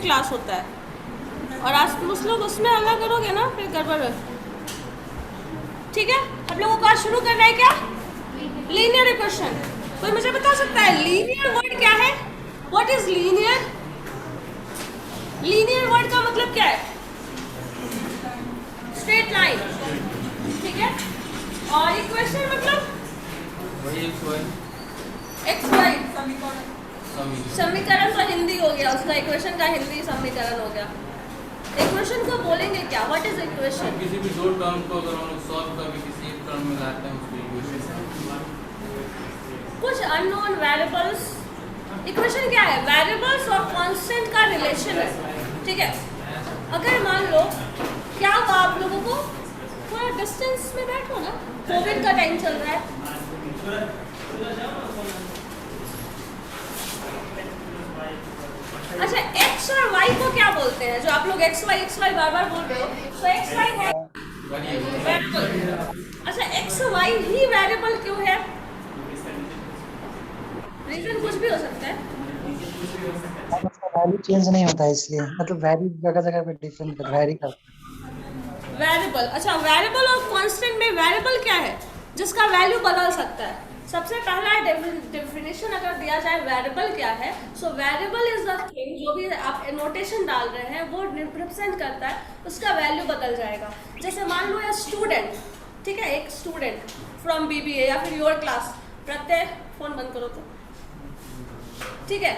Class होता है, और आज कुछ लोग उसमें हल्ला करोगे ना फिर गड़बड़ है। ठीक है, हम लोगों को आज शुरू करना है क्या, लीनियर इक्वेशन। कोई मुझे बता सकता है लीनियर वर्ड क्या है? What is linear? Linear word का मतलब क्या है? स्ट्रेट लाइन, ठीक है। और इक्वेशन मतलब एक्स वाई समीकरण तो हिंदी हो गया उसका, इक्वेशन का हिंदी समीकरण हो गया। इक्वेशन को बोलेंगे क्या? What is equation? किसी भी दो टर्म को अगर हम लोग सॉल्व करके किसी एक टर्म में लाते हैं उसको इक्वेशन है। कुछ अननोन वेरिएबल्स, इक्वेशन क्या है? वेरिएबल्स और कांस्टेंट का रिलेशन है, ठीक है। अगर मान लो, क्या हुआ आप लोगों को, थोड़ा डिस्टेंस में बैठो ना, कोविड का टाइम चल रहा है। अच्छा, एक्स और वाई को क्या बोलते हैं? जो आप लोग एक्स वाई बार बार बोल रहे हो, तो एक्स वाई है वेरिएबल। अच्छा, एक्स वाई ही वेरिएबल क्यों है? रीजन कुछ भी हो सकता है। वैल्यू चेंज नहीं होता है इसलिए, मतलब वैल्यू जगह जगह पे डिफरेंट कर वैरी करता है। वेरिएबल, अच्छा वेरिएबल और कांस्टेंट में वेरिएबल क्या है? जिसका वैल्यू बदल सकता है। सबसे पहला डेफिनेशन अगर दिया जाए वेरिएबल क्या है, so variable is the thing, जो भी आप नोटेशन डाल रहे हैं वो रिप्रेजेंट करता है, उसका वैल्यू बदल जाएगा। जैसे मान लो या स्टूडेंट, ठीक है, एक स्टूडेंट फ्रॉम बीबीए या फिर योर क्लास, प्रत्यय फोन बंद करो तो, ठीक है।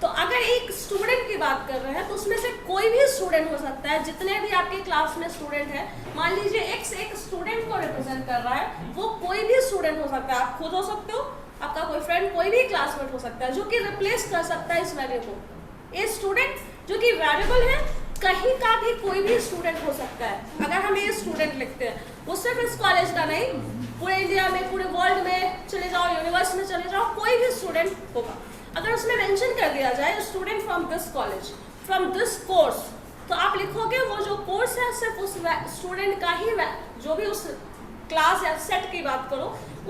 तो अगर एक स्टूडेंट की बात कर रहे हैं तो उसमें से कोई भी स्टूडेंट हो सकता है, जितने भी आपके क्लास में स्टूडेंट हैं, मान लीजिए एक्स एक स्टूडेंट को रिप्रेजेंट कर रहा है, वो कोई भी स्टूडेंट हो सकता है। आप खुद हो सकते हो, आपका कोई फ्रेंड, कोई भी क्लासमेट हो सकता है जो कि रिप्लेस कर सकता है इस वैल्यू को। ये स्टूडेंट जो कि वेरिएबल है, कहीं का भी कोई भी स्टूडेंट हो सकता है। अगर हम ये स्टूडेंट लिखते हैं, वो सिर्फ इस कॉलेज का नहीं, पूरे इंडिया में, पूरे वर्ल्ड में चले जाओ, यूनिवर्स में चले जाओ, कोई भी स्टूडेंट होगा। अगर उसमें मेंशन कर दिया जाए student from this college, from this course, तो आप लिखोगे वो जो कोर्स है सिर्फ उस स्टूडेंट का ही, जो भी उस क्लास या सेट की बात करो,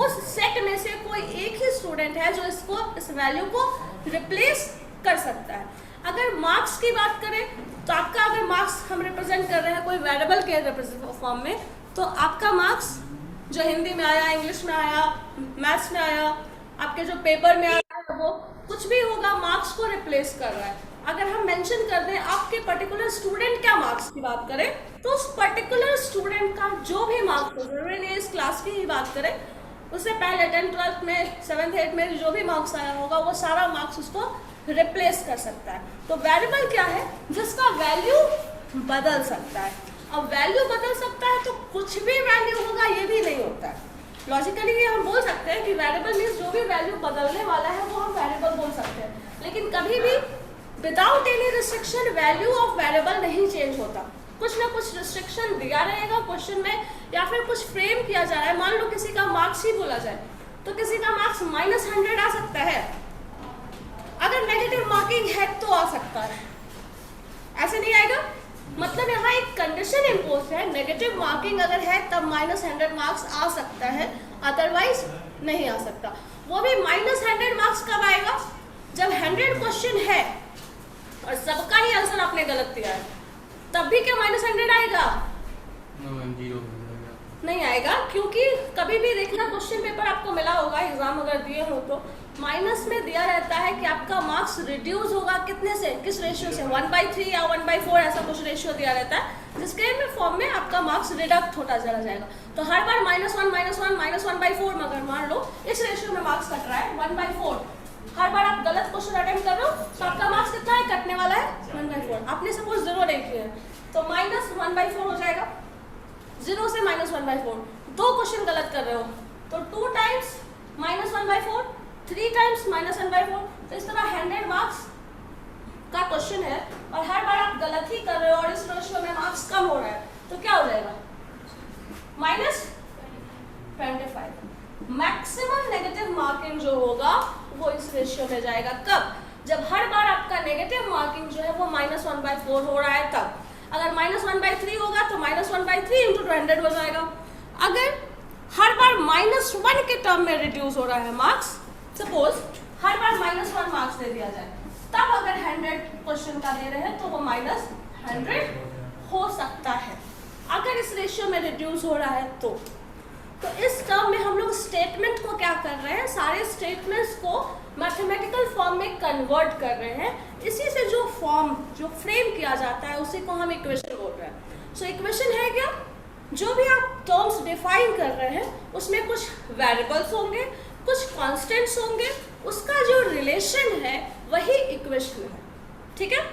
उस सेट में से कोई एक ही स्टूडेंट है जो इसको, इस वैल्यू को रिप्लेस कर सकता है। अगर मार्क्स की बात करें तो आपका, अगर मार्क्स हम रिप्रेजेंट कर रहे हैं कोई वेरिएबल के फॉर्म में, तो आपका मार्क्स जो हिंदी में आया, इंग्लिश में आया, मैथ्स में आया, आपके जो पेपर में आया, वो कुछ भी होगा, मार्क्स को रिप्लेस कर रहा है। अगर हम मेंशन कर दें आपके पर्टिकुलर स्टूडेंट क्या मार्क्स की बात करें, तो उस पर्टिकुलर स्टूडेंट का जो भी मार्क्स हो, जरूरी नहीं इस क्लास की ही बात करें, उससे पहले 10th 12th में, 7th 8th में जो भी मार्क्स आया होगा, वो सारा मार्क्स उसको रिप्लेस कर सकता है। तो वेरिएबल क्या है? जिसका वैल्यू बदल सकता है। अब वैल्यू बदल सकता है तो कुछ भी वैल्यू होगा ये भी नहीं होता है। लॉजिकली हम बोल सकते हैं कि वेरिएबल मीन्स जो भी वैल्यू बदलने वाला है वो हम वेरिएबल बोल सकते हैं, लेकिन कभी भी without any restriction value of variable नहीं चेंज होता। कुछ ना कुछ रिस्ट्रिक्शन दिया रहेगा क्वेश्चन में, या फिर कुछ फ्रेम किया जा रहा है। मान लो किसी का मार्क्स ही बोला जाए तो किसी का मार्क्स -100 आ सकता है, अगर नेगेटिव मार्किंग है तो आ सकता है, ऐसे नहीं आएगा। मतलब यहाँ एक कंडीशन इम्पोज है, नेगेटिव मार्किंग अगर है तब -100 मार्क्स आ सकता है, अदरवाइज नहीं आ सकता। वो भी -100 मार्क्स कब आएगा? जब 100 क्वेश्चन है और सबका ही आंसर आपने गलत दिया है, तब भी क्या -100 आएगा? नहीं आएगा, क्योंकि कभी भी देखना क्वेश्चन पेपर आपको मिला होगा, एग्जाम अगर दिए हो तो माइनस में दिया रहता है कि आपका मार्क्स रिड्यूस होगा कितने से, किस रेशियो से, 1/3 या 1/4, ऐसा कुछ रेशियो दिया रहता है, जिसके में फॉर्म में आपका मार्क्स रिडक्ट होता चला जाएगा। तो हर बार -1 -1 -1/4, मगर मान लो इस रेशियो में मार्क्स कट रहा है 1/4, हर बार आप गलत क्वेश्चन अटेम्प्ट कर रहे हो तो आपका मार्क्स कितना है, कटने वाला है 1/4। आपने सपोज 0 नहीं किया तो -1/4 हो जाएगा, 0 से -1/4, 2 क्वेश्चन गलत कर रहे हो तो 2 टाइम्स -1/4, 3 टाइम्स -1/4। तो इस तरह 100 मार्क्स का क्वेश्चन है और हर बार आप गलत ही कर रहे हो और इस रेशियो में मार्क्स कम हो रहा है, तो क्या हो जाएगा? -25। मैक्सिमम नेगेटिव मार्किंग जो होगा वो इस रेशियो में जाएगा। कब? जब हर बार आपका नेगेटिव मार्किंग जो है वो -1/4 हो रहा है तब। अगर -1/3 होगा तो -1/3 × 200 हो जाएगा। अगर हर बार -1 के टर्म में रिड्यूस हो रहा है मार्क्स, सपोज हर बार -1 मार्क्स दे दिया जाए, तब अगर 100 क्वेश्चन का दे रहे हैं तो वो -100 हो सकता है, अगर इस रेशियो में रिड्यूस हो रहा है तो इस टर्म में हम लोग स्टेटमेंट को क्या कर रहे हैं, सारे स्टेटमेंट्स को मैथमेटिकल फॉर्म में कन्वर्ट कर रहे हैं। इसी से जो फ्रेम किया जाता है उसी को हम इक्वेशन बोल रहे हैं। सो इक्वेशन है क्या, जो भी आप टर्म्स डिफाइन कर रहे हैं उसमें कुछ वेरिएबल्स होंगे, कुछ कांस्टेंट्स होंगे, उसका जो रिलेशन है वही इक्वेशन है। ठीक है,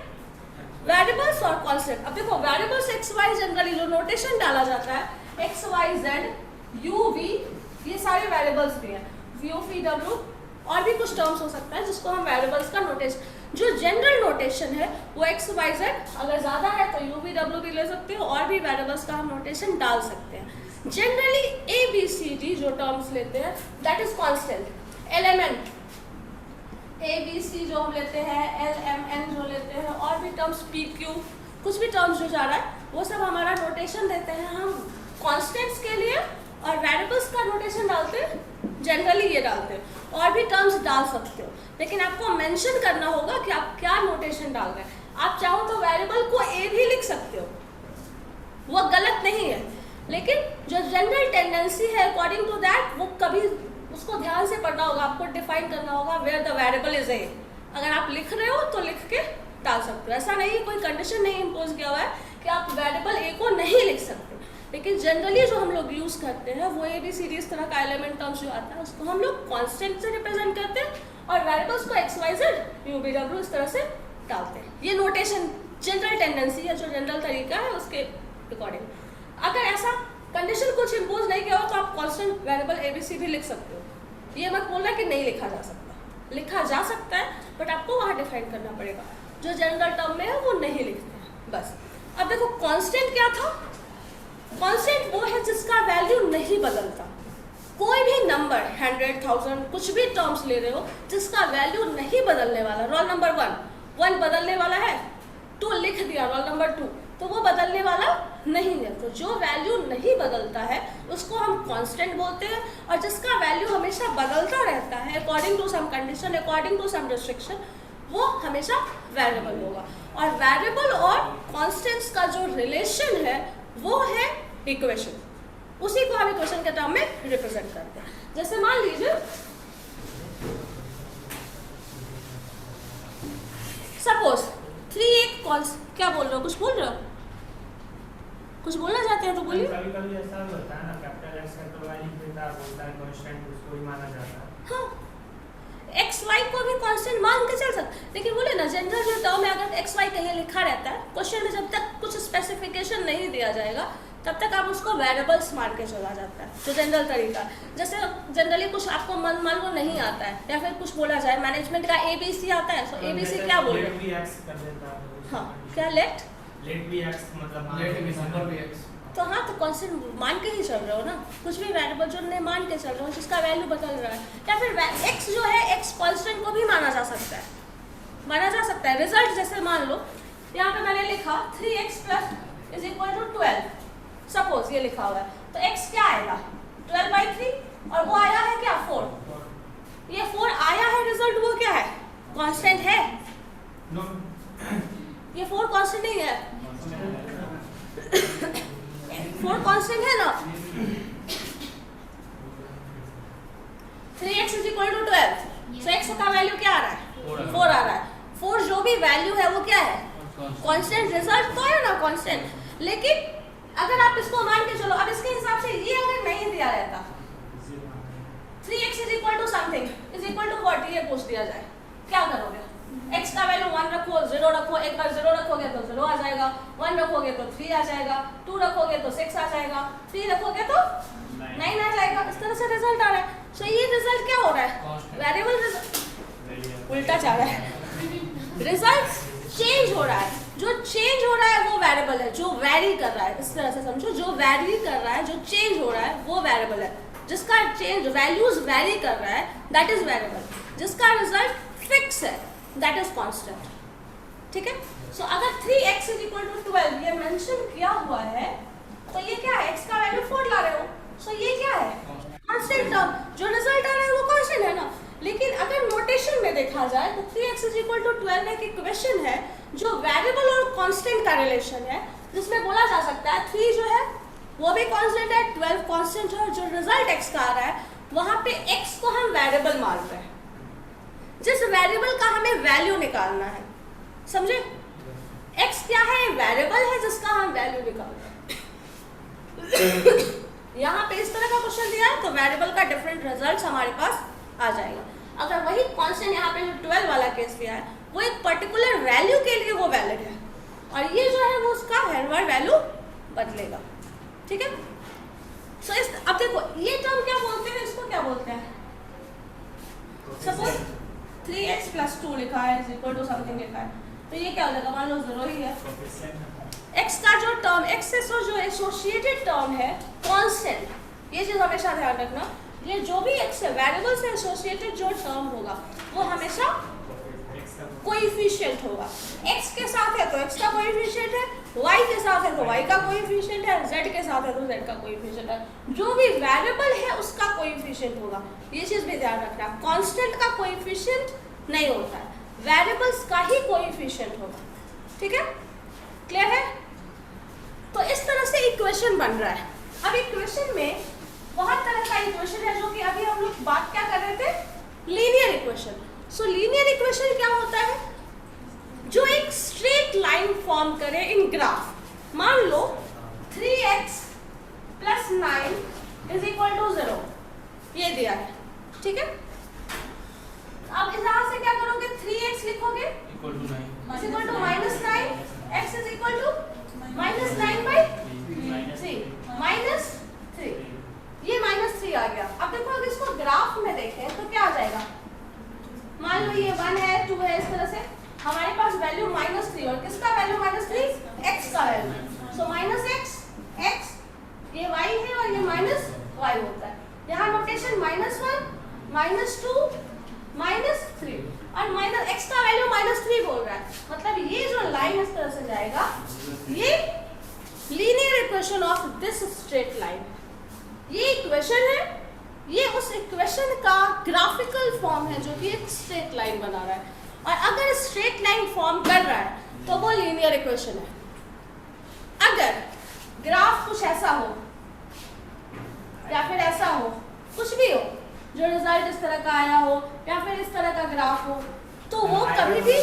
वेरिएबल्स और कांस्टेंट। अब देखो वेरिएबल्स एक्स वाई जनरली जो नोटेशन डाला जाता है x y z u v, ये सारे वेरिएबल्स भी हैं, वी ओ पी डब्ल्यू और भी कुछ टर्म्स हो सकता है जिसको हम वेरिएबल्स का नोटेशन, जो जनरल नोटेशन है वो एक्स वाई जेड, अगर ज़्यादा है तो यू वी डब्ल्यू भी ले सकते हो और भी वेरिएबल्स का हम नोटेशन डाल सकते हैं। Generally a b c d जो टर्म्स लेते हैं that is constant. Element a b c जो हम लेते हैं, एल एम एन जो लेते हैं, और भी टर्म्स पी क्यू, कुछ भी टर्म्स जो जा रहा है वो सब हमारा नोटेशन देते हैं हम कांस्टेंट्स के लिए, और वेरिएबल्स का नोटेशन डालते हैं जनरली ये डालते हैं, और भी टर्म्स डाल सकते हो, लेकिन आपको मेंशन करना होगा कि आप क्या नोटेशन डाल रहे हैं। आप चाहो तो वेरिएबल को ए भी लिख सकते हो, वो गलत नहीं है, लेकिन जो जनरल टेंडेंसी है अकॉर्डिंग टू दैट वो कभी उसको ध्यान से पढ़ना होगा, आपको डिफाइन करना होगा where the variable is a. अगर आप लिख रहे हो तो लिख के डाल सकते हो, ऐसा नहीं, कोई कंडीशन नहीं इम्पोज किया हुआ है कि आप वेरिएबल ए को नहीं लिख सकते। लेकिन जनरली जो हम लोग यूज़ करते हैं वो ए बी सी डी इस तरह का एलिमेंट टर्म्स जो आता है उसको हम लोग कांस्टेंट से रिप्रेजेंट करते हैं, और वेरिएबल्स को x y z u v डब्ल्यू इस तरह से डालते हैं। ये नोटेशन जनरल टेंडेंसी है, जो जनरल तरीका है उसके अकॉर्डिंग। अगर ऐसा कंडीशन कुछ इम्पोज नहीं किया हो तो आप constant variable a b c भी लिख सकते हो। ये मत बोलना कि नहीं लिखा जा सकता, लिखा जा सकता है, बट आपको वहाँ डिफाइन करना पड़ेगा। जो जनरल टर्म में है वो नहीं लिखते हैं बस। अब देखो कांस्टेंट क्या था, कांस्टेंट वो है जिसका वैल्यू नहीं बदलता। कोई भी नंबर 100, 1000 कुछ भी टर्म्स ले रहे हो जिसका वैल्यू नहीं बदलने वाला, रोल नंबर 1 बदलने वाला है, 2 लिख दिया रोल नंबर 2, तो वो बदलने वाला नहीं है। तो जो वैल्यू नहीं बदलता है उसको हम कांस्टेंट बोलते हैं, और जिसका वैल्यू हमेशा बदलता रहता है according to some condition, according to some restriction, वो हमेशा वेरिएबल होगा। और वेरिएबल और कांस्टेंट्स का जो रिलेशन है वो है इक्वेशन, उसी को हम इक्वेशन के टर्म में रिप्रेजेंट करते हैं। जैसे मान लीजिए सपोज 3 क्या बोल रहे हो, कुछ बोल रहे हो, कुछ बोलना चाहते हैं तो बोलिए। कभी-कभी ऐसा होता है ना, कैपिटल एक्स कैपिटल वाई लिखता है, बोलता है कांस्टेंट, उसको ही माना जाता है। हाँ, एक्स वाई को भी कांस्टेंट मान के चल सकते, लेकिन बोले ना जनरल जो टर्म है अगर एक्स वाई कहीं लिखा रहता है क्वेश्चन में, जब तक कुछ स्पेसिफिकेशन नहीं दिया जाएगा तब तक आप उसको वेरिएबल्स मान के चला जाता है, जो जनरल तरीका। जैसे जनरली कुछ आपको मान लो नहीं आता है, या फिर कुछ बोला जाए मैनेजमेंट का ABC आता है, तो ABC क्या बोल रहे हैं, हाँ क्या लेट भी एक्स मतलब लेट भी सिंपल भी एक्स, तो हाँ, तो कांस्टेंट मान के ही चल रहे हो ना, कुछ भी वेरिएबल जो नहीं मान के चल रहे हो जिसका वैल्यू बदल रहा है। या फिर एक्स जो है एक्स कांस्टेंट को भी माना जा सकता है, माना जा सकता है। रिजल्ट जैसे मान लो यहाँ पे मैंने लिखा 3x + is equal to 12, suppose ये लिखा हुआ है, तो x क्या आएगा 12/3, और वो आया है क्या 4, ये 4 आया है रिजल्ट, वो क्या है कांस्टेंट है, ये 4 कांस्टेंट नहीं है, 4 कांस्टेंट है ना। 3x = 12, so x का वैल्यू क्या आ रहा है 4 आ रहा है। 4 जो भी वैल्यू है वो क्या है कांस्टेंट, रिजल्ट तो है ना कांस्टेंट। लेकिन अगर आप इसको मान के चलो, अब इसके हिसाब से ये अगर नहीं दिया रहता 3x = something is equal to what, ये पूछ दिया जाए, क्या करोगे? x का वैल्यू 1 रखो, 0 रखो, एक बार 0 रखोगे तो 0 आ जाएगा, 1 रखोगे तो 3 आ जाएगा, 2 रखोगे तो 6 आ जाएगा, 3 रखोगे तो 9 आ जाएगा। इस तरह से रिजल्ट आ रहा है। सो ये रिजल्ट क्या हो रहा है, वेरिएबल रिजल्ट उल्टा जा रहा है, रिजल्ट चेंज हो रहा है। जो चेंज हो रहा है वो वेरिएबल है, जो वैरी कर रहा है, इस तरह से समझो, जो वैरी कर रहा है, जो चेंज हो रहा है वो वेरिएबल है। जिसका चेंज वैल्यूज वैरी कर रहा है दैट इज वेरिएबल, जिसका रिजल्ट फिक्स है दैट इज कांस्टेंट। ठीक है, सो अगर 3x = 12 ये मेंशन किया हुआ है तो ये क्या है, x का वैल्यू 4 ला रहे हो, सो ये क्या है कांस्टेंट टर्म, जो रिजल्ट आ रहा है वो कांस्टेंट है ना। लेकिन अगर नोटेशन में देखा जाए तो 3x इज इक्वल टू 12 एक इक्वेशन है जो वेरिएबल और कांस्टेंट का रिलेशन है, जिसमें बोला जा सकता है 3 जो है वो भी कांस्टेंट है, 12 कांस्टेंट है, और जो रिजल्ट x का आ रहा है वहां पे x को हम वेरिएबल मान रहे हैं, जिस वेरिएबल का हमें वैल्यू निकालना है। समझे? x क्या है? वेरिएबल है जिसका हम वैल्यू निकाल रहे हैं। यहाँ पे इस तरह का क्वेश्चन दिया है तो वेरिएबल का डिफरेंट रिजल्ट्स हमारे पास आ जाएगा। अगर वही कांस्टेंट यहाँ पे जो 12 वाला केस दिया है वो एक पर्टिकुलर वैल्यू के लिए वो वैलिड है, और ये जो है वो उसका हर बार वैल्यू बदलेगा। ठीक है? सो इस अब देखो ये टर्म क्या बोलते हैं, इसको क्या बोलते हैं? सपोज 3x प्लस 2 लिखा है इज इक्वल टू समथिंग लिखा है, तो ये क्या हो जाएगा? मान लो 0 ही है। x का जो टर्म x से जो एसोसिएटेड टर्म है कांस्टेंट, ये चीज हमेशा ध्यान रखना, ये जो भी x से वेरिएबल से एसोसिएटेड जो टर्म होगा वो हमेशा कोएफिशिएंट होगा। x के साथ है तो x का कोएफिशिएंट है, y के साथ है तो y का कोएफिशिएंट है, z के साथ है तो z का कोएफिशिएंट है। जो भी वेरिएबल है उसका कोएफिशिएंट होगा, ये चीज भी ध्यान रखना। कांस्टेंट का कोएफिशिएंट नहीं होता है, वेरिएबल्स का ही कोएफिशिएंट होगा। ठीक है? क्लियर है? तो इस तरह से इक्वेशन बन रहा है। अब इक्वेशन में बहुत तरह का इक्वेशन है, जो कि अभी हम लोग बात क्या कर रहे थे? Linear equation. सो लीनियर इक्वेशन क्या होता है? जो एक स्ट्रेट लाइन फॉर्म करे इन ग्राफ। मान लो 3x plus 9 is equal to 0, ये दिया है। ठीक है? अब इस यहाँ से क्या करोगे? 3x लिखोगे equal to 9 is equal to -9, x is equal to -9/3 -3, ये -3 आ गया। अब देखो अगर इसको ग्राफ में देखें तो क्या आ जाएगा? मान लो ये 1 है 2 है, इस तरह से हमारे पास वैल्यू -3, और किसका वैल्यू -3? x का वैल्यू। सो -x, x ये y है और ये -y होता है। यहाँ नोटेशन -1 -2 -3 और x का वैल्यू -3 बोल रहा है, मतलब ये जो लाइन इस तरह से जाएगा ये linear equation of this straight line. ये इक्वेशन है, ये उस इक्वेशन का ग्राफिकल फॉर्म है जो कि एक स्ट्रेट लाइन बना रहा है, और अगर स्ट्रेट लाइन फॉर्म कर रहा है तो वो लीनियर इक्वेशन है। अगर ग्राफ कुछ ऐसा हो या फिर ऐसा हो, कुछ भी हो, जो रिजल्ट इस तरह का आया हो या फिर इस तरह का ग्राफ हो, तो वो कभी भी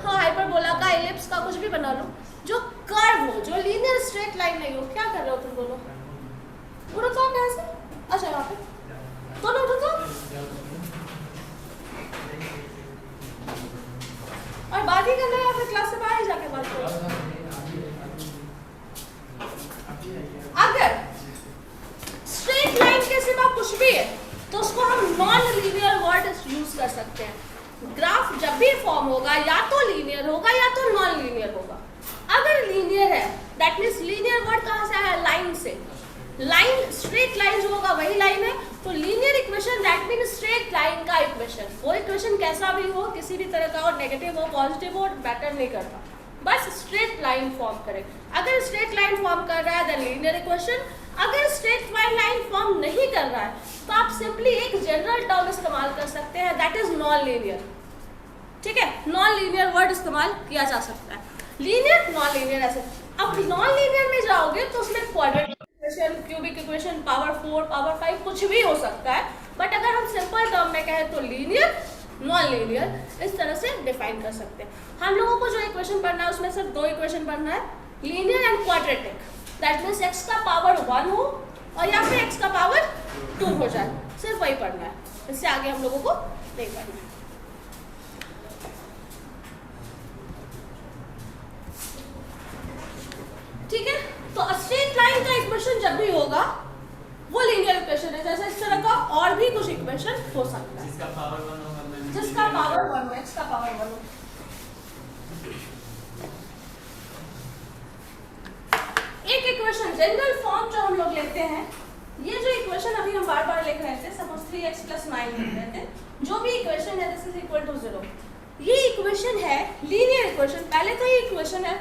हाँ हाइपरबोला का, एलिप्स का, कुछ भी बना लो, जो कर्व हो, जो लीनियर स्ट्रेट लाइन नहीं हो। क्या कर रहे हो तुम दोनों? उड़ो तो कैसे? अच्छा यहाँ पे दोनों उठो तो, और बात ही करना है या फिर क्लास से बाहर जाके बात करो। अगर स्ट्रेट लाइन के सिवा कुछ भी है तो उसको हम नॉन लीनियर वर्ड यूज कर सकते हैं। ग्राफ जब भी फॉर्म होगा या तो लीनियर होगा या तो नॉन लीनियर होगा। अगर लीनियर है दैट मीन्स लीनियर वर्ड कहाँ से आया? लाइन से। लाइन स्ट्रेट लाइन जो होगा वही लाइन है, तो linear equation that means straight line का इक्वेशन। वो इक्वेशन कैसा भी हो, किसी भी तरह का हो, नेगेटिव हो पॉजिटिव हो, मैटर नहीं करता, बस स्ट्रेट लाइन फॉर्म करे। अगर स्ट्रेट लाइन फॉर्म कर रहा है देन लीनियर इक्वेशन। अगर स्ट्रेट लाइन फॉर्म नहीं कर रहा है तो आप सिंपली एक जनरल टर्म इस्तेमाल कर सकते हैं दैट इज नॉन लीनियर। ठीक है? नॉन लीनियर वर्ड इस्तेमाल किया जा सकता है। लीनियर, नॉन लीनियर ऐसे। अब नॉन लीनियर में जाओगे तो उसमें quadratic equation, cubic equation, power 4, power 5 कुछ भी हो सकता है, बट अगर हम सिंपल टर्म में कहें तो लीनियर, नॉन लीनियर इस तरह से डिफाइन कर सकते हैं। हम लोगों को जो इक्वेशन पढ़ना है उसमें सिर्फ 2 इक्वेशन पढ़ना है, linear and quadratic. That means x का पावर 1 हो और या फिर x का पावर 2 हो जाए, सिर्फ वही पढ़ना है, इससे आगे हम लोगों को नहीं पढ़ना है। ठीक है? तो स्ट्रेट लाइन का इक्वेशन जब भी होगा वो लीनियर इक्वेशन है। जैसे इस तरह का और भी कुछ इक्वेशन हो सकता है जिसका पावर 1 होगा, जिसका पावर 1 हो, x का पावर 1 हो। एक इक्वेशन जनरल फॉर्म जो हम लोग लेते हैं, ये जो इक्वेशन अभी हम बार बार लिख रहे थे, सपोज 3x + 9 लिख रहे थे, जो भी इक्वेशन है दिस इज इक्वल टू 0, ये इक्वेशन है लीनियर इक्वेशन। पहले तो ये इक्वेशन है,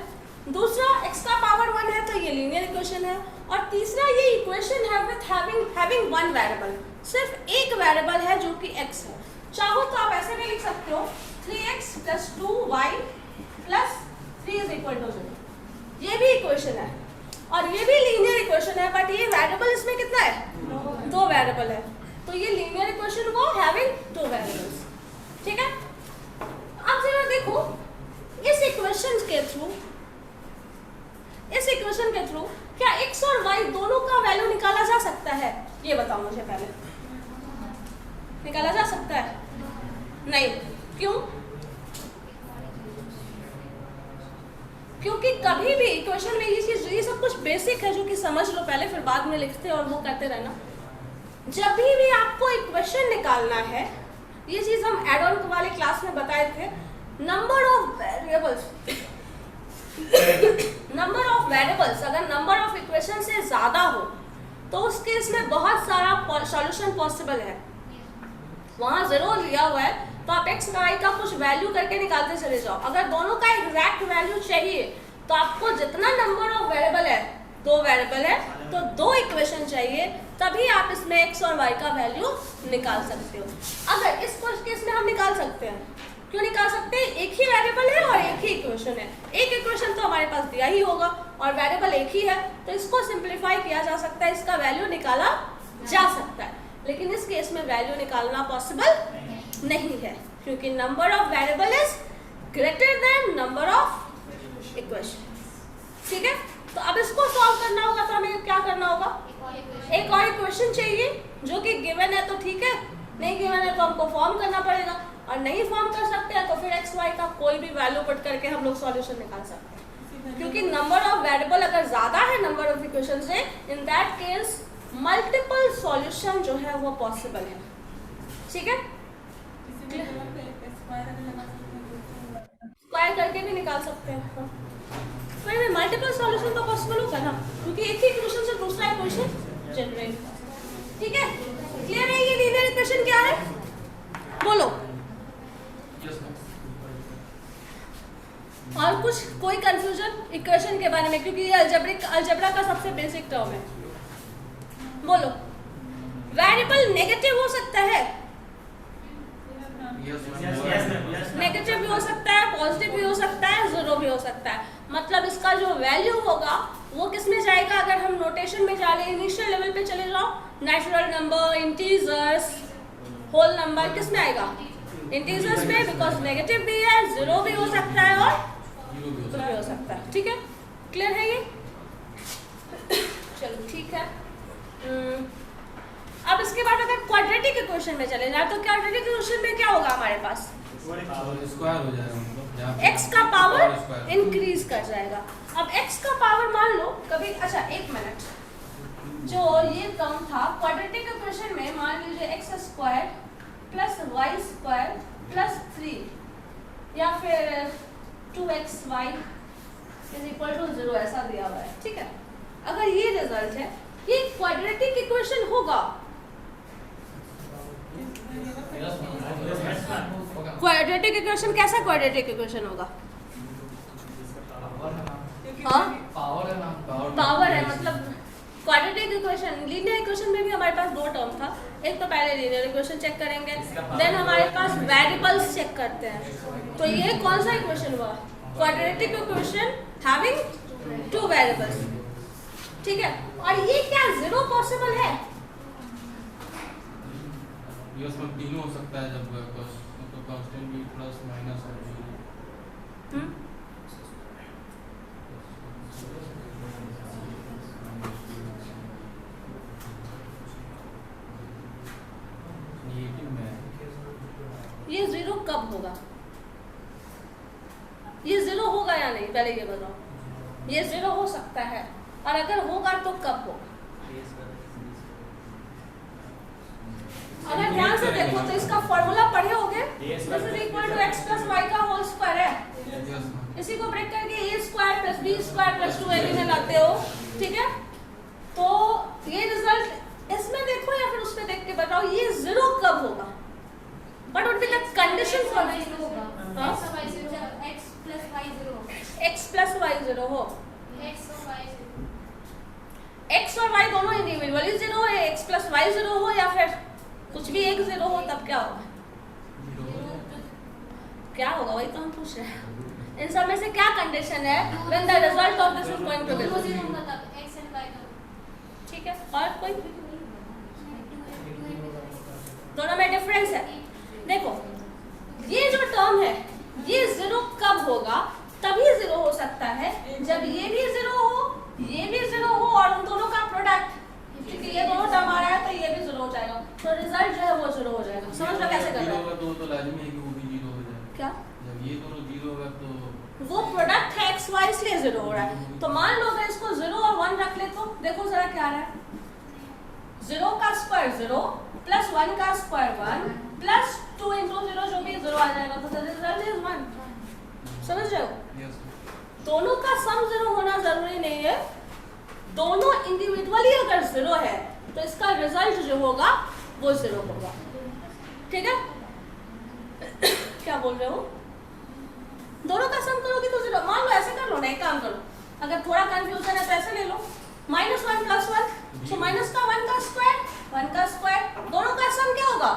दूसरा x का पावर 1 है तो ये लीनियर इक्वेशन है, और तीसरा ये इक्वेशन है विथ हैविंग वन वेरिएबल, सिर्फ एक वेरिएबल है जो कि x है। चाहो तो आप ऐसे भी लिख सकते हो 3x + 2y + 3 = 0। ये भी इक्वेशन है और ये भी लीनियर इक्वेशन है, बट ये वेरिएबल इसमें कितना है, 2 वेरिएबल है, तो ये लीनियर इक्वेशन को हैविंग 2 वेरिएबल्स, ठीक है। अब जरा देखो इस इक्वेशन के थ्रू क्या x और y दोनों का वैल्यू निकाला जा सकता है? ये बताओ मुझे पहले। निकाला जा सकता है? नहीं। क्यों? क्योंकि कभी भी इक्वेशन में ये सब कुछ बेसिक है जो कि समझ लो पहले, फिर बाद में लिखते और वो करते रहना। जब भी आपको इक्वेशन निकालना है, ये चीज हम एड ऑन वाले क्लास में बताए थे, नंबर ऑफ वेरिएबल्स अगर नंबर ऑफ इक्वेशन से ज्यादा हो तो उस केस में बहुत सारा सॉल्यूशन पॉसिबल है। वहां 0 लिया हुआ है तो आप x y का कुछ वैल्यू करके निकालते चले जाओ। अगर दोनों का एग्जैक्ट वैल्यू चाहिए तो आपको जितना नंबर ऑफ वेरिएबल है, 2 वेरिएबल है तो 2 इक्वेशन चाहिए, तभी आप इसमें x और y का वैल्यू निकाल सकते हो। अगर इस केस में हम निकाल सकते हैं, क्यों निकाल सकते हैं? एक ही वेरिएबल है और एक ही इक्वेशन है। एक इक्वेशन तो हमारे पास दिया ही होगा और वेरिएबल एक ही है, तो इसको सिंप्लीफाई किया जा सकता है, इसका वैल्यू निकाला जा सकता है। लेकिन इस केस में वैल्यू निकालना पॉसिबल नहीं है, क्योंकि number of variable is greater than number of equation, ठीक है। तो अब इसको सॉल्व करना होगा तो हमें क्या करना होगा? एक और इक्वेशन चाहिए जो कि गिवन है तो ठीक है, नहीं गिवन है तो हमको फॉर्म करना पड़ेगा, और नहीं फॉर्म कर सकते हैं तो फिर x y का कोई भी वैल्यू पुट करके हम लोग सॉल्यूशन निकाल सकते हैं। क्योंकि नंबर ऑफ वेरिएबल अगर ज्यादा है नंबर ऑफ इक्वेशन से, in that case multiple solution जो है वो पॉसिबल है, ठीक है। स्क्वायर करके भी निकाल सकते हैं, फिर भी मल्टीपल सॉल्यूशन तो पॉसिबल होगा ना, क्योंकि एक ही इक्वेशन से दूसरा इक्वेशन जनरेट, ठीक है। क्लियर है? ये लीनियर इक्वेशन क्या है बोलो। और कुछ कोई कंफ्यूजन इक्वेशन के बारे में, क्योंकि ये अलजेब्रा का सबसे बेसिक टर्म है। बोलो। वेरिएबल नेगेटिव हो सकता है, नेगेटिव भी हो सकता है, पॉजिटिव भी हो सकता है, 0 भी हो सकता है। मतलब इसका जो वैल्यू होगा वो किस में जाएगा? अगर हम नोटेशन में जा रहे हैं, इनिशियल लेवल पे चले जाओ, natural number, integers, whole number, किस में आएगा? इंटीजर्स में, बिकॉज नेगेटिव भी है, 0 भी हो सकता है और 0 भी हो सकता है, ठीक है। क्लियर है ये? चलो ठीक है। अब इसके बाद अगर क्वाड्रेटिक इक्वेशन में चले जाए तो क्वाड्रेटिक इक्वेशन में क्या होगा हमारे पास? स्क्वायर हो जाएगा, मतलब x का पावर इंक्रीज कर जाएगा। अब x का पावर मान लो कभी, अच्छा एक मिनट, जो ये टर्म था क्वाड्रेटिक इक्वेशन में, मान लीजिए x² + y² + 3 या फिर 2xy = 0 ऐसा दिया हुआ है, ठीक है। अगर ये रिजल्ट है, ये क्वाड्रेटिक इक्वेशन होगा। क्वाड्रेटिक इक्वेशन कैसा क्वाड्रेटिक इक्वेशन होगा? हाँ, पावर है, मतलब क्वाड्रेटिक इक्वेशन, लीनियर इक्वेशन में भी हमारे पास 2 टर्म था। एक तो पहले लीनियर इक्वेशन चेक करेंगे, देन हमारे पास वेरिएबल्स चेक करते हैं। तो ये कौन सा इक्वेशन हुआ? क्वाड्रेटिक इक्वेशन हैविंग 2 वेरिएबल्स, ठीक है। और ये क्या 0 पॉसिबल है? ये उसमें तीनों हो सकता है, जब कांस्टेंट भी प्लस माइनस और ये 0 कब होगा? ये 0 होगा या नहीं, पहले ये बताओ। ये 0 हो सकता है, और अगर होगा तो कब होगा? अगर ध्यान से देखो तो इसका फॉर्मूला पढ़े होगे, this is equal to x + y का होल स्क्वायर है। इसी को ब्रेक करके a² + b² + 2ab में लाते हो, ठीक है। तो ये रिजल्ट इसमें देखो या फिर उसमें देख के बताओ, ये 0 कब होगा? What would be the condition for this? x + y 0 हो, x इंडिविजुअली जीरो हो, या x प्लस वाई जीरो हो, या फिर कुछ भी एक जीरो हो, तब क्या होगा? क्या होगा वही तो हम पूछ रहे हैं। इन सब में से क्या कंडीशन है when the result of this is going to be x and y का ठीक है। और कोई दोनों में डिफरेंस है। देखो ये जो टर्म है ये जीरो कब होगा? तभी जीरो हो सकता है जब ये भी जीरो हो, ये भी जीरो हो और उन दोनों का प्रोडक्ट, क्योंकि ये दोनों टर्म आ रहा है तो ये भी जीरो हो जाएगा, तो रिजल्ट जो है वो जीरो हो जाएगा। समझ लो कैसे कर रहे हैं? तो लाजिमी है कि वो भी जीरो हो जाए। क्या? जब ये दोनों जीरो होगा तो वो प्रोडक्ट है एक्स वाई इसलिए जीरो हो रहा है। तो मान लो अगर इसको जीरो और वन रख ले तो देखो जरा क्या आ रहा है। जीरो का स्क्वायर जीरो प्लस वन का square one plus two into zero जो भी जीरो आ जाएगा, तो रिजल्ट इज वन। समझ रहे हो? यस दोनों का सम जीरो होना जरूरी नहीं है, दोनों इंडिविजुअली अगर जीरो है तो इसका रिजल्ट जो होगा वो जीरो होगा। ठीक है? क्या बोल रहे हो? दोनों का सम करोगे तो जीरो। मान लो ऐसे कर लो ना, एक काम करो, अगर थोड़ा कंफ्यूजन है तो ऐसे ले लो, माइनस वन प्लस वन, तो माइनस का वन का स्क्वायर, दोनों का सम क्या होगा?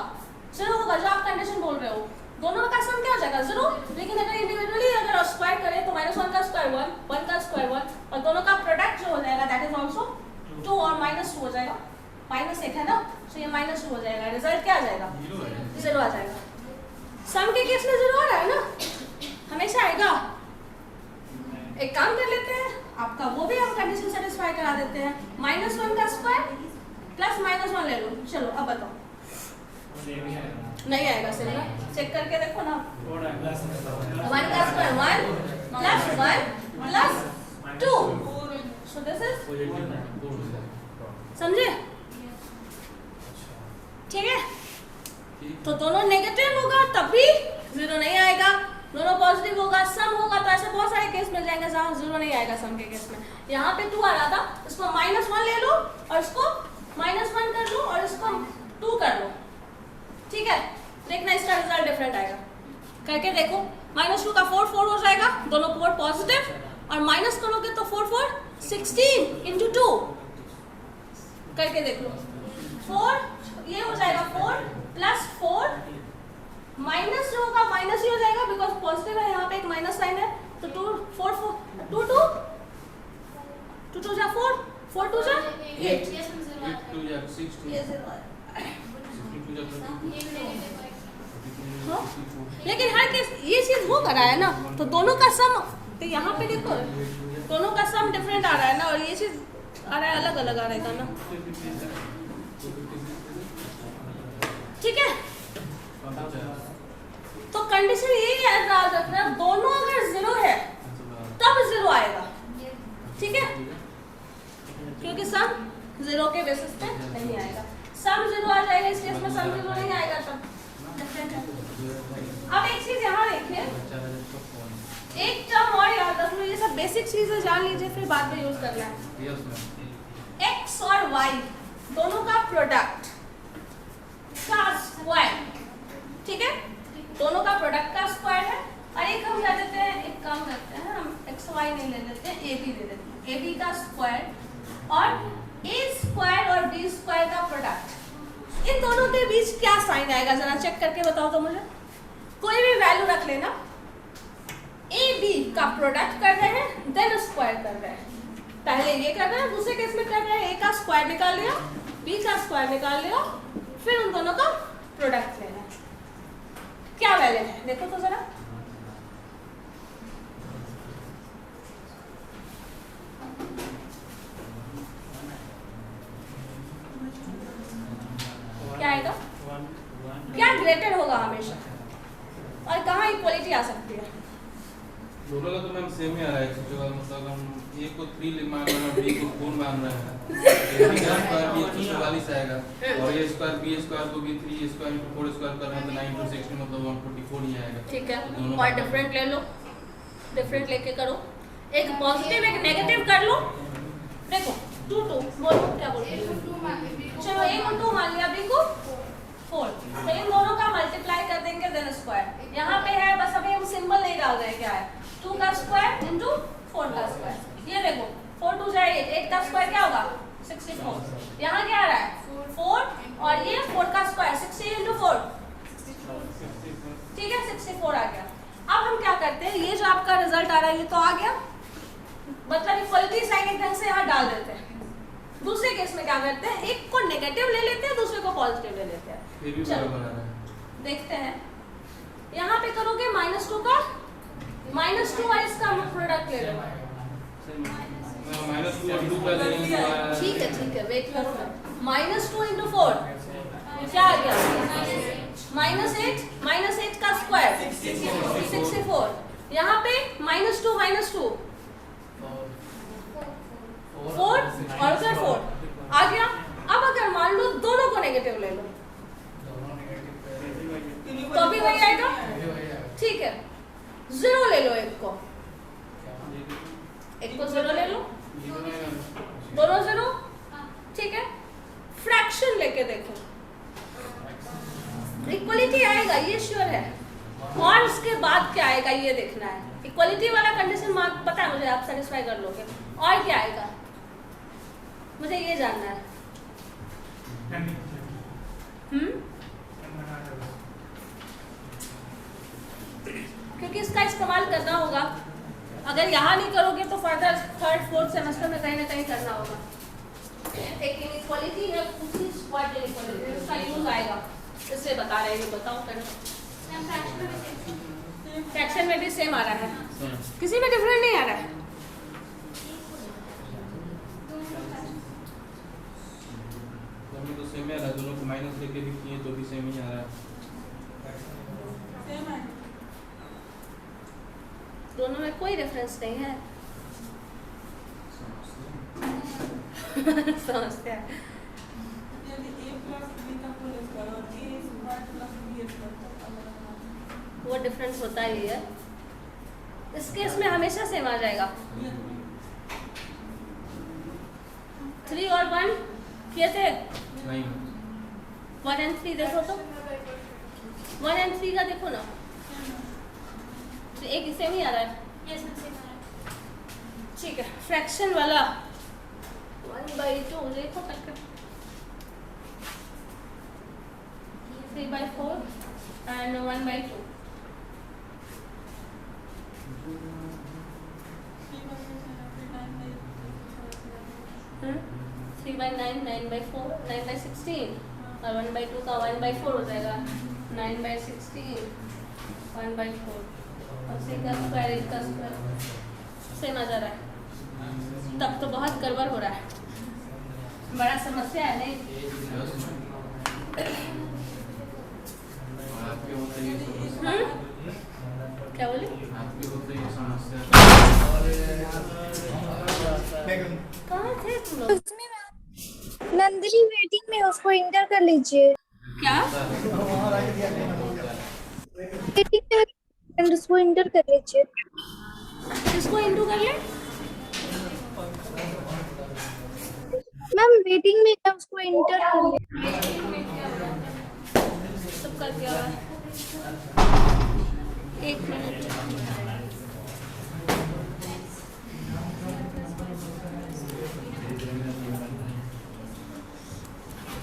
जीरो होगा। जो आप कंडीशन बोल रहे हो दोनों का सम क्या हो जाएगा? जीरो। लेकिन अगर इंडिविजुअली अगर स्क्वायर करें तो माइनस वन का स्क्वायर वन, वन का स्क्वायर वन, और दोनों का प्रोडक्ट जो हो जाएगा दैट इज ऑल्सो टू और माइनस टू हो जाएगा। माइनस एक है ना, तो ये माइनस टू हो जाएगा। रिजल्ट क्या आ जाएगा? जीरो आ जाएगा। सम के केस में जीरो आ रहा है ना, हमेशा आएगा। एक काम कर लेते हैं, आपका वो भी हम कंडीशन सेटिस्फाई करा देते हैं। माइनस वन का स्क्वायर प्लस माइनस वन ले लो। चलो अब बताओ। नहीं आएगा सिर्फ ना, चेक करके देखो ना। वन का square one plus two, so this is, समझे? ठीक है? तो दोनों नेगेटिव होगा तभी जीरो नहीं आएगा, दोनों पॉजिटिव होगा, सम होगा तो ऐसे बहुत सारे केस मिल जाएंगे जहाँ जीरो नहीं आएगा सम के केस में। यहाँ पे टू आ रहा था, इसको माइनस वन ले लो और इसको माइनस वन कर लो और इसको टू कर लो। ठीक है? देखना इसका रिजल्ट डिफरेंट आएगा। करके देखो, माइनस टू का फोर फोर हो जाएगा, दोनों फोर पॉजिटिव, और माइनस करोगे तो फोर फोर 16 इंटू टू करके देख लो। फोर ये हो जाएगा, फोर प्लस फोर माइनस जो होगा माइनस ही हो जाएगा बिकॉज पॉजिटिव है, यहाँ पे एक माइनस साइन है, तो two four four two two two two जा फोर, फोर टू जा एट, हाँ? लेकिन हर केस ये चीज हो कर रहा है ना, तो दोनों का सम, तो यहाँ पे देखो दोनों का सम डिफरेंट आ रहा है ना, और ये चीज आ रहा है अलग अलग आ रहेगा ना। ठीक है? तो कंडीशन यही याद रखना, दोनों अगर जीरो है तब जीरो आएगा। ठीक है? क्योंकि सम जीरो के बेसिस पे नहीं आएगा, सम जीरो आ जाएगा, इस केस में सम जीरो नहीं आएगा, तब डिफरेंट है। अब एक चीज यहाँ देखिए, एक टर्म और याद रख लो, ये सब बेसिक चीजें जान लीजिए फिर बाद में यूज करना है। एक्स और वाई दोनों का प्रोडक्ट का स्क्वायर, ठीक है? दोनों का प्रोडक्ट का स्क्वायर है, और एक हम क्या देते हैं, एक काम करते हैं हम एक्स वाई नहीं ले लेते हैं, ए बी ले लेते हैं। ए बी का स्क्वायर और ए स्क्वायर और बी स्क्वायर का प्रोडक्ट, इन दोनों के बीच क्या साइन आएगा जरा चेक करके बताओ तो मुझे। कोई भी वैल्यू रख लेना, ए बी का प्रोडक्ट कर रहे हैं देन स्क्वायर कर रहे हैं, पहले ये कर रहे हैं, दूसरे केस में कर रहे हैं ए का स्क्वायर निकाल लिया, बी का स्क्वायर निकाल लिया, फिर उन दोनों का प्रोडक्ट लेना है। क्या वैल्यू है देखो तो जरा, क्या आएगा? क्या ग्रेटेड होगा हमेशा, और कहाँ इक्वलिटी आ सकती है? दोनों का तो मैम सेम ही आ रहा है, मतलब हम ए को 3 मान रहे हैं, बी को 4 मान रहे हैं, ए का स्क्वायर भी 144 आएगा, और ए स्क्वायर बी स्क्वायर को भी 3 स्क्वायर इंटू 4 स्क्वायर करना तो 9 इंटू 16 मतलब 144 ही आएगा। ठीक है, और डिफरेंट ले लो, डिफरेंट लेके करो, एक पॉजिटिव एक नेगेटिव कर लो। देखो 2 2 बोलो क्या बोलते हो? चलो ए को 2 मान लिया, बी को 4, तो इन दोनों का मल्टीप्लाई कर देंगे देन स्क्वायर। यहाँ पे है बस अभी हम सिंबल नहीं डाल रहे, क्या है 2 का स्क्वायर इंटू 4 का स्क्वायर। ये देखो 4 2 जाए 8 का स्क्वायर क्या होगा 64। यहाँ क्या आ रहा है 4 और ये 4 का स्क्वायर 60 into 4, ठीक है 64 आ गया। अब हम क्या करते हैं, ये जो आपका रिजल्ट आ रहा है ये तो आ गया, मतलब इक्वलिटी साइन एक ढंग से यहाँ डाल देते हैं। दूसरे केस में क्या करते हैं, एक को नेगेटिव ले लेते हैं, दूसरे को पॉजिटिव ले लेते हैं। ये भी चलो बराबर आ रहा है। देखते हैं, यहाँ पे करोगे -2 का -2 और इसका प्रोडक्ट ले लो। -2 और 2 का लेंगे तो आ रहा है। ठीक है वेट करो ना। -2 into 4 क्या आ गया, -8 का स्क्वायर 64। यहाँ पे -2 4 और उधर 4 आ गया। अब अगर मान लो दोनों को नेगेटिव ले लो तो भी वही आएगा, ठीक है 0 ले लो, एक को 0 ले लो, दोनों 0, ठीक है। फ्रैक्शन लेके देखो, इक्वलिटी आएगा ये श्योर है, और उसके बाद क्या आएगा ये देखना है। इक्वलिटी वाला कंडीशन मार्क पता है मुझे, आप सेटिस्फाई कर लोगे। और क्या आएगा मुझे ये जानना है। क्योंकि इसका इस्तेमाल करना होगा, अगर यहाँ नहीं करोगे तो फर्दर 3rd 4th सेमेस्टर में कहीं ना कहीं करना होगा। एक इनइक्वालिटी है, उसी स्क्वायर इनइक्वालिटी इसका यूज आएगा, इससे बता रहे हैं। बताओ फ्रैक्शन में भी सेम आ रहा है, किसी में डिफरेंट नहीं आ रहा है। तो सेम है, दोनों को माइनस लेके भी किए तो भी सेम ही आ रहा है। दोनों में कोई डिफरेंस नहीं है। समझते हैं। वो डिफरेंस होता ही है, इस केस में हमेशा सेम आ जाएगा। 3 और 1 किए थे नहीं, 1 and 3 देखो तो 1 and 3 का देखो ना, तो एक सेम ही आ रहा है। ठीक है, फ्रैक्शन वाला 1/2 देखो करके 3/4 and 1/2 3/9 9/4 9/16 और 1/2 का 1/4 हो जाएगा 9/16 1/4 और 6 का स्क्वायर 8 का स्क्वायर सेम आ जा रहा है। तब तो बहुत गड़बड़ हो रहा है, बड़ा समस्या है नहीं। आपके होते ही समस्या, क्या बोले, आपके होते ही समस्या। कहाँ थे तुम लोग? नंदिनी वेटिंग में, उसको इंटर कर लीजिए। क्या वेटिंग में उसको इंटर कर लीजिए। इसको इंटू कर ले, मैम वेटिंग में है, उसको इंटर कर लीजिए। सब कर दिया हुआ है। 1 मिनट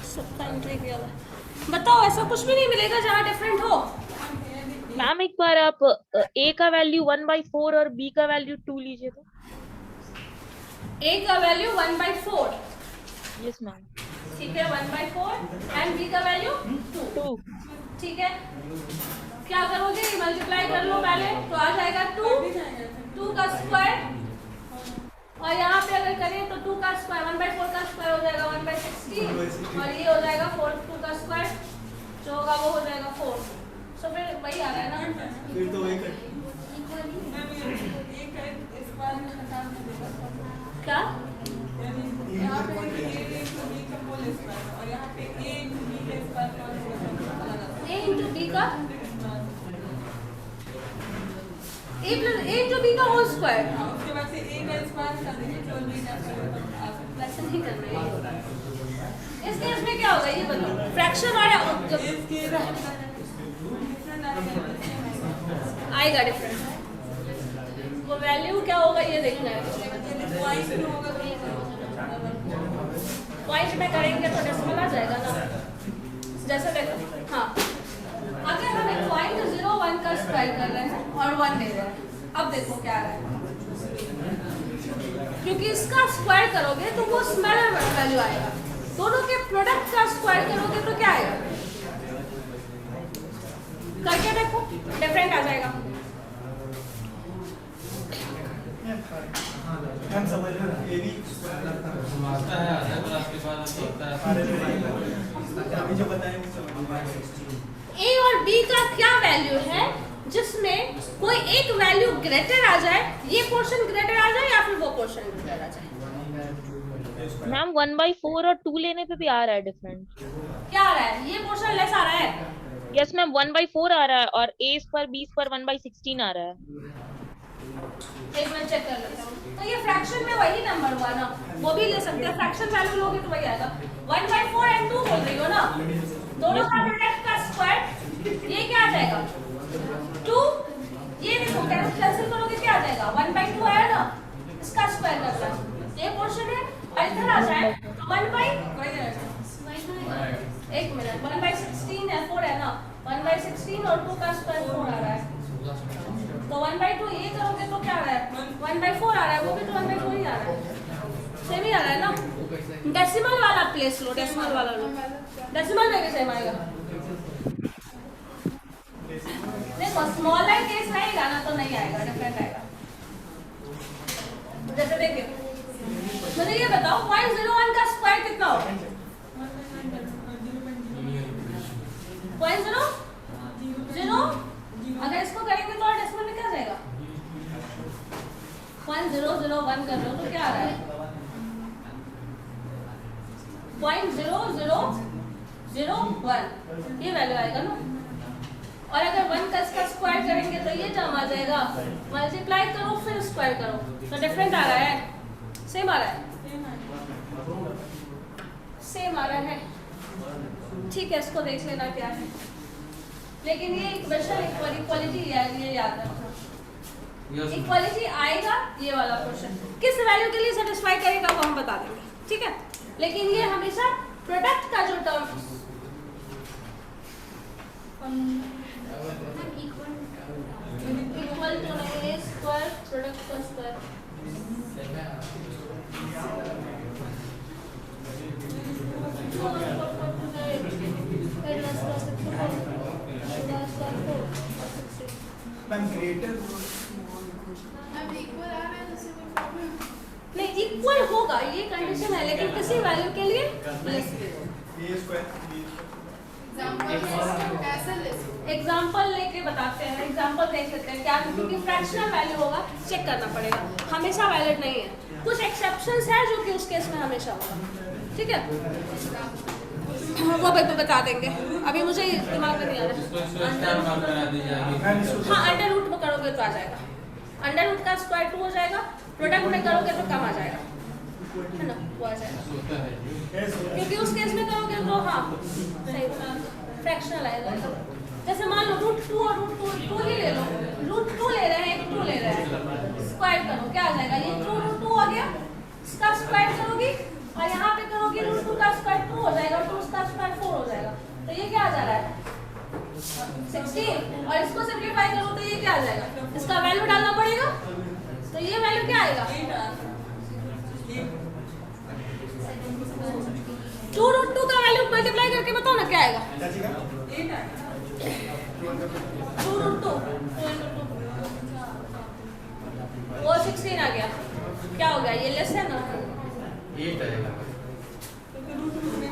सबका एंट्री किया हुआ है। बताओ, ऐसा कुछ भी नहीं मिलेगा जहाँ डिफरेंट हो। मैम एक बार आप a का वैल्यू 1/4 और b का वैल्यू 2 लीजिए तो। a का वैल्यू 1/4, यस मैम। ठीक है 1/4 एंड b का वैल्यू 2, ठीक है। क्या करोगे, मल्टीप्लाई कर लो पहले तो आ जाएगा 2 का स्क्वायर, और यहाँ पे अगर करें तो 2 का स्क्वायर 1/4 का स्क्वायर हो जाएगा 1/16 और ये हो जाएगा 2 का स्क्वायर जो होगा वो हो जाएगा 4। तो फिर वही आ रहा है ना, फिर तो वही कर क्या a into b का a into b का होल स्क्वायर, वैसे नहीं करना है। इस केस में क्या होगा ये बताओ, फ्रैक्शन और आएगा डिफरेंस, वो वैल्यू क्या होगा ये देखना है। पॉइंट में करेंगे तो डेसिमल आ जाएगा ना। जैसे देखो हाँ, अगर हम एक पॉइंट 0.1 का स्क्वायर कर रहे हैं और 1 ले रहे हैं, अब देखो क्या आ रहा है, क्योंकि इसका स्क्वायर करोगे तो वो स्मॉलर वैल्यू आएगा, दोनों के प्रोडक्ट का स्क्वायर करोगे तो क्या आएगा, करके देखो डिफरेंट आ जाएगा। समझता है आधा क्लास के बाद सीखता है। ए और बी का क्या वैल्यू है जिसमें कोई एक वैल्यू ग्रेटर आ जाए, ये पोर्शन ग्रेटर आ जाए या फिर वो पोर्शन ग्रेटर आ जाए। मैम 1/4 और 2 लेने पे भी आ रहा है डिफरेंट। क्या आ रहा है, ये पोर्शन लेस आ रहा है। यस मैम 1/4 आ रहा है और a स्क्वायर b स्क्वायर 1/16 आ रहा है। एक मिनट चेक कर लेता हूँ। तो ये फ्रैक्शन में वही नंबर हुआ ना, वो भी ले सकते हैं, फ्रैक्शन वैल्यू लोगे तो वही आएगा। 1/4 एंड 2 बोल रही हो ना, दोनों का प्रोडक्ट का स्क्वायर, ये क्या आ जाएगा 2, ये देखो कैंसिल करोगे क्या आ जाएगा 1/2 आया ना, इसका स्क्वायर करना है, ये पोर्शन है और इधर आ जाए तो 1 मिनट 1/16 है, 4 है ना, 1/16 और 2 का स्क्वायर 4 आ रहा है, तो 1/2 ये करोगे तो क्या आ रहा है 1/4 आ रहा है, वो भी तो 1/4 ही आ रहा है, सेम ही आ रहा है ना। डेसिमल वाला प्लेस लो, डेसिमल वाला लो, डेसिमल में भी सेम आएगा। देखो स्मॉलर केस रहेगा ना तो नहीं आएगा, डिफरेंट आएगा। जैसे देखिए मुझे ये बताओ 0.01 का स्क्वायर कितना होगा, 0.0, अगर इसको करेंगे तो डेसिमल में क्या आ जाएगा 0.001 कर लो तो क्या आ रहा है 0.0001, ये वैल्यू आएगा ना। और अगर 1 का इसका स्क्वायर करेंगे तो ये टर्म आ जाएगा, मल्टीप्लाई करो फिर स्क्वायर करो तो डिफरेंट आ रहा है, सेम आ रहा है, सेम आ रहा है, ठीक है। इसको देख लेना क्या है, लेकिन ये इक्वेशन इक्वालिटी है, ये याद रखना। इक्वालिटी आएगा ये वाला क्वेश्चन किस वैल्यू के लिए सेटिस्फाई करेगा वो हम बता देंगे, ठीक है। लेकिन ये हमेशा प्रोडक्ट का जो टर्म इक्वल टू नहीं है स्क्वायर प्रोडक्ट का स्क्वायर, नहीं इक्वल होगा ये कंडीशन है, लेकिन किसी वैल्यू के लिए एग्जाम्पल लेके बताते हैं, एग्जाम्पल देख लेते हैं क्या, क्योंकि फ्रैक्शनल वैल्यू होगा चेक करना पड़ेगा, हमेशा वैलिड नहीं है, कुछ एक्सेप्शंस है जो कि उस केस में हमेशा होगा, ठीक है। वो बता देंगे, अभी मुझे दिमाग में नहीं आ रहा। हाँ अंडर रूट में करोगे तो आ जाएगा, अंडर रूट का स्क्वायर 2 हो जाएगा, प्रोडक्ट में करोगे तो कम आ जाएगा, है ना, वो आ जाएगा, क्योंकि उस केस में करोगे तो हाँ सही फ्रैक्शनल आएगा। जैसे मान लो √2 और √2 ही ले लो, √2 ले रहे हैं, 2 ले रहे हैं, स्क्वायर करो क्या आ जाएगा, ये 2√2 आ गया, इसका स्क्वायर करोगी और यहाँ पे करोगी √2 का स्क्वायर 2 हो जाएगा और 2 का स्क्वायर 4 हो जाएगा, तो ये क्या आ जा रहा है 16, और इसको सिंप्लीफाई करो तो ये क्या आ जाएगा, इसका वैल्यू डालना पड़ेगा, तो ये वैल्यू क्या आएगा 2√2 का वैल्यू मल्टीप्लाई करके बताओ ना क्या आएगा 2√2 वो 16 आ गया, क्या हो गया ये लेस है ना 8 आएगा।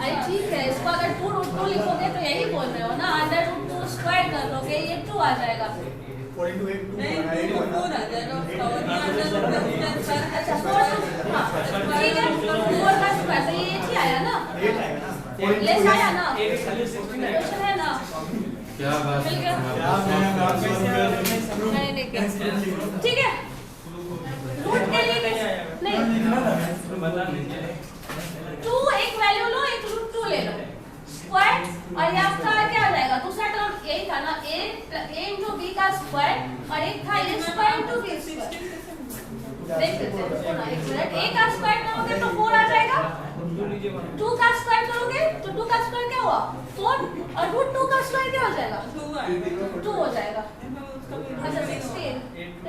अरे ठीक है, इसको अगर 2√2 लिखोगे तो यही बोल रहे हो ना, अंडर रूट 2 स्क्वायर कर लोगे ये 2 आ जाएगा, अच्छा 4 ठीक है 4 का स्क्वायर तो ये 8 ही आया ना, लेस आया ना, क्वेश्चन है ना, क्या बात मिल गया नहीं ठीक है। रूट के लिए नहीं 2 एक वैल्यू लो, एक √2 ले लो स्क्वायर, और ये आपका क्या आ जाएगा, दूसरा टर्म यही था ना a into b का स्क्वायर, और एक था a square into b square, देख लेते हैं इसको ना, एक मिनट, a का स्क्वायर करोगे तो 4 आ जाएगा, 2 का स्क्वायर करोगे तो 2 का स्क्वायर क्या हुआ 4 और रूट 2 का स्क्वायर क्या हो जाएगा 2 हो जाएगा। अच्छा 16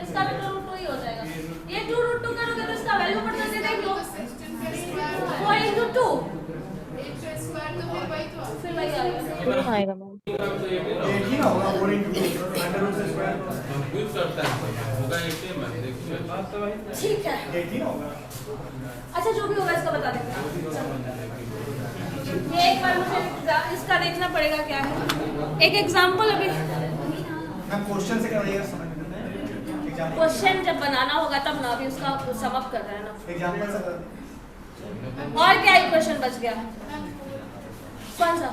इसका भी तो रूट 2 ही हो जाएगा। ये 2 रूट 2 करोगे तो इसका वैल्यू पता चल जाएगा 4 into 2 फिर वही आएगा। नहीं आएगा मैम। कंफ्यूज करता है होगा 18 में देखिए। ठीक है अच्छा जो भी होगा इसका बता देंगे। ये एक बार मुझे इसका देखना पड़ेगा क्या है। एक एग्जांपल अभी क्वेश्चन से कराइएगा समझ में क्वेश्चन जब बनाना होगा तब ना अभी उसका सम अप कर रहा है ना। एग्जांपल से और क्या इक्वेशन बच गया कौन सा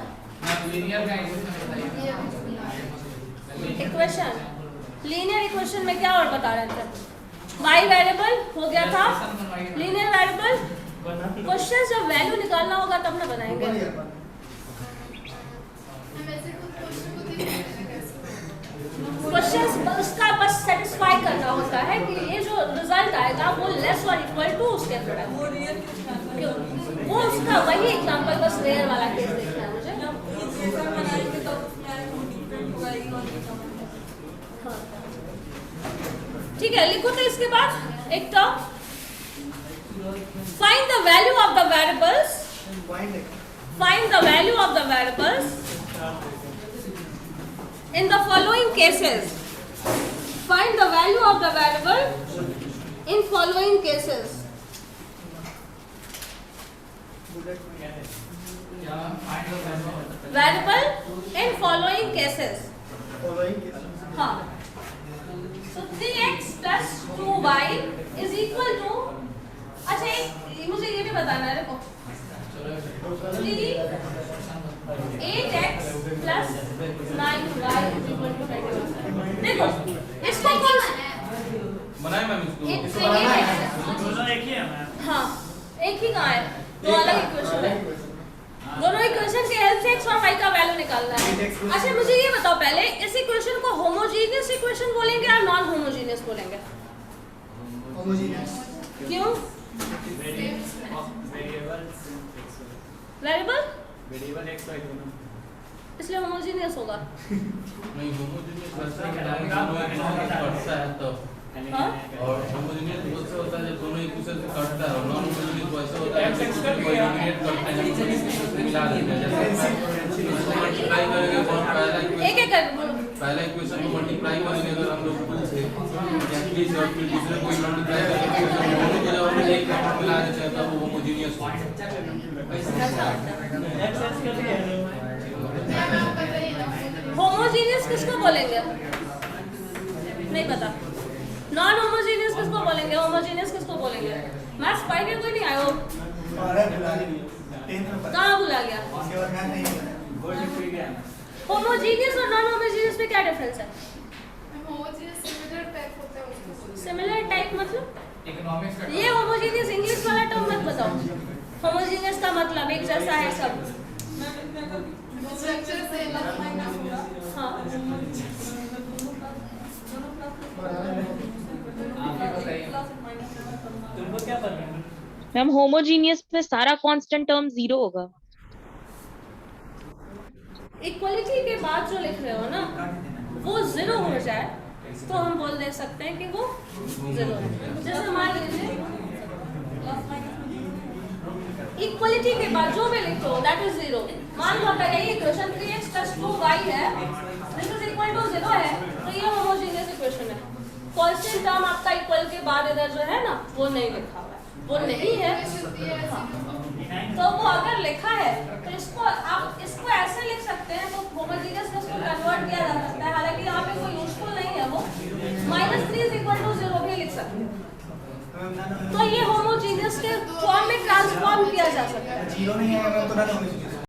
इक्वेशन लीनियर इक्वेशन में क्या और बता रहे थे y वेरिएबल हो गया था लीनियर वेरिएबल। क्वेश्चन जब वैल्यू निकालना होगा तब ना बनाएंगे। क्वेश्चन उसका बस सेटिस्फाई करना होता है कि ये जो रिजल्ट आएगा वो लेस और इक्वल टू उसके वो उसका वही एग्जांपल बस रेयर वाला केस देखना है मुझे। हाँ। ठीक है लिखो तो इसके बाद एक term find the value of the variables find the value of the variables in the following cases find the value of the variable in following cases variable in following cases हाँ so 3x plus 2y is equal to अच्छा एक मुझे ये भी बताना है देखो 8x plus 9y is equal to 21 देखो इसको कौन बनाए मैम इसको दोनों एक ही है मैम। हाँ एक ही कहाँ है दो अलग इक्वेशन है दोनों इक्वेशन के हेल्प से x और y का वैल्यू निकालना है। अच्छा मुझे ये बताओ पहले इस इक्वेशन को होमोजीनियस इक्वेशन बोलेंगे या नॉन होमोजीनियस बोलेंगे क्यों वेरिएबल इसलिए होमोजीनियस होगा नहीं होमोजेनियस वैसा कटता है तो हाँ और होमोजेनियस वैसा होता है जब दोनों एक दूसरे से कटता है और नॉन होमोजेनियस वैसा होता है जब कोई यूनिट करते हैं जब मिला देते हैं जैसे मल्टीप्लाई करेंगे और एक एक कर बोलो पहला इक्वेशन को मल्टीप्लाई करेंगे अगर हम लोग पूछे या प्लीज और फिर दूसरे को मल्टीप्लाई करेंगे दोनों को जब हम एक मिला देते हैं तब वो होमोजेनियस होता है। होमोजीनियस किसको बोलेंगे नहीं पता नॉन होमोजीनियस किसको बोलेंगे होमोजीनियस किसको बोलेंगे मैथ्स पढ़ के कोई नहीं आया हो कहाँ भुला गया होमोजीनियस और नॉन होमोजीनियस में क्या डिफरेंस है सिमिलर टाइप मतलब ये होमोजीनियस इंग्लिश वाला टर्म मत बताओ होमोजीनियस का मतलब एक जैसा है सब हाँ तुमको क्या पता है मैम होमोजीनियस में सारा कांस्टेंट टर्म 0 होगा। इक्वलिटी के बाद जो लिख रहे हो ना वो 0 हो जाए तो हम बोल दे सकते हैं कि वो 0 है। जैसे मान लीजिए इक्वलिटी के बाद जो भी लिखो दैट इज 0 मान लो अगर यही इक्वेशन 3x + 2y है दिस इज इक्वल टू 0 है तो ये होमोजीनियस इक्वेशन है। कांस्टेंट टर्म आपका इक्वल के बाद इधर जो है ना वो नहीं लिखा हुआ है वो नहीं है तो वो अगर लिखा है तो इसको आप इसको ऐसे लिख सकते हैं तो होमोजीनियस में इसको कन्वर्ट किया जा सकता है हालांकि यहाँ पे कोई यूजफुल नहीं है वो -3 = 0 भी लिख सकते हैं तो ये होमोजीनियस के फॉर्म में ट्रांसफॉर्म किया जा सकता है। 0 नहीं है तो